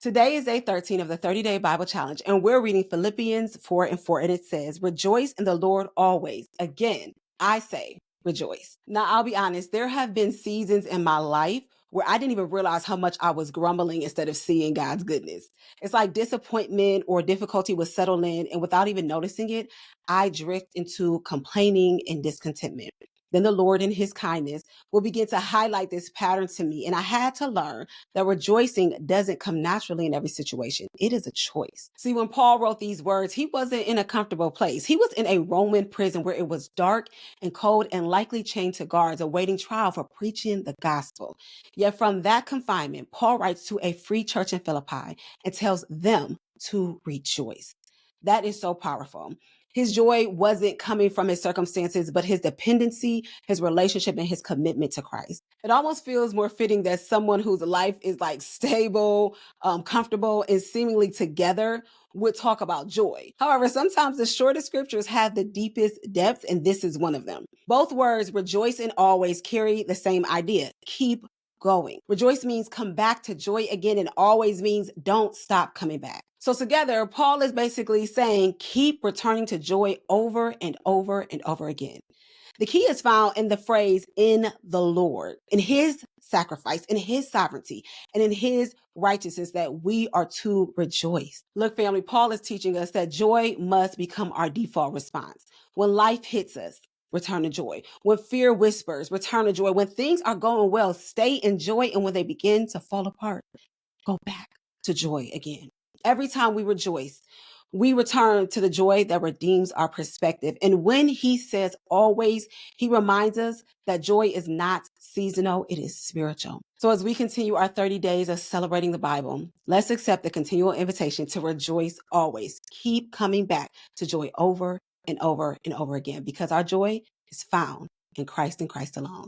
Today is day 13 of the 30-day Bible challenge, and we're reading Philippians 4:4, and it says, "Rejoice in the Lord always." Again, I say rejoice. Now, I'll be honest, there have been seasons in my life where I didn't even realize how much I was grumbling instead of seeing God's goodness. It's like disappointment or difficulty would settle in, and without even noticing it, I drift into complaining and discontentment. Then the Lord, in his kindness, will begin to highlight this pattern to me. And I had to learn that rejoicing doesn't come naturally in every situation. It is a choice. See, when Paul wrote these words, he wasn't in a comfortable place. He was in a Roman prison where it was dark and cold and likely chained to guards awaiting trial for preaching the gospel. Yet from that confinement, Paul writes to a free church in Philippi and tells them to rejoice. That is so powerful. His joy wasn't coming from his circumstances, but his dependency, his relationship, and his commitment to Christ. It almost feels more fitting that someone whose life is like stable, comfortable, and seemingly together would talk about joy. However, sometimes the shortest scriptures have the deepest depth, and this is one of them. Both words, rejoice and always, carry the same idea: keep going. Rejoice means come back to joy again, and always means don't stop coming back. So together, Paul is basically saying, keep returning to joy over and over and over again. The key is found in the phrase "in the Lord," in his sacrifice, in his sovereignty, and in his righteousness, that we are to rejoice. Look, family, Paul is teaching us that joy must become our default response. When life hits us, return to joy. When fear whispers, return to joy. When things are going well, stay in joy. And when they begin to fall apart, go back to joy again. Every time we rejoice, we return to the joy that redeems our perspective. And when he says always, he reminds us that joy is not seasonal, it is spiritual. So as we continue our 30 days of celebrating the Bible, let's accept the continual invitation to rejoice always. Keep coming back to joy over and over and over again, because our joy is found in Christ and Christ alone.